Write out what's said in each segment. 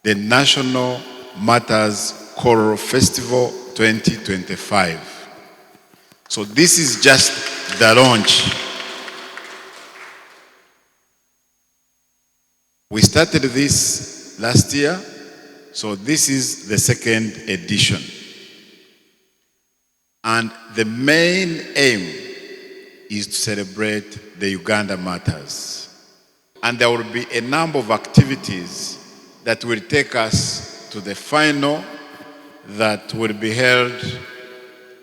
the National Matters Choral Festival 2025. So this is just the launch. We started this last year, so this is the second edition. And the main aim is to celebrate the Uganda Matters. And there will be a number of activities that will take us to the final that will be held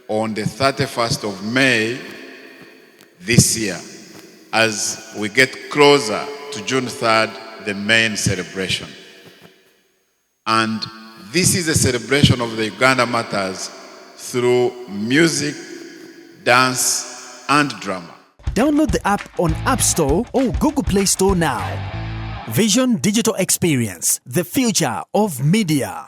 on the 31st of May this year, as we get closer to June 3rd, the main celebration. And this is a celebration of the Uganda Matters through music, dance, and drama. Download the app on App Store or Google Play Store now. Vision Digital Experience, the future of media.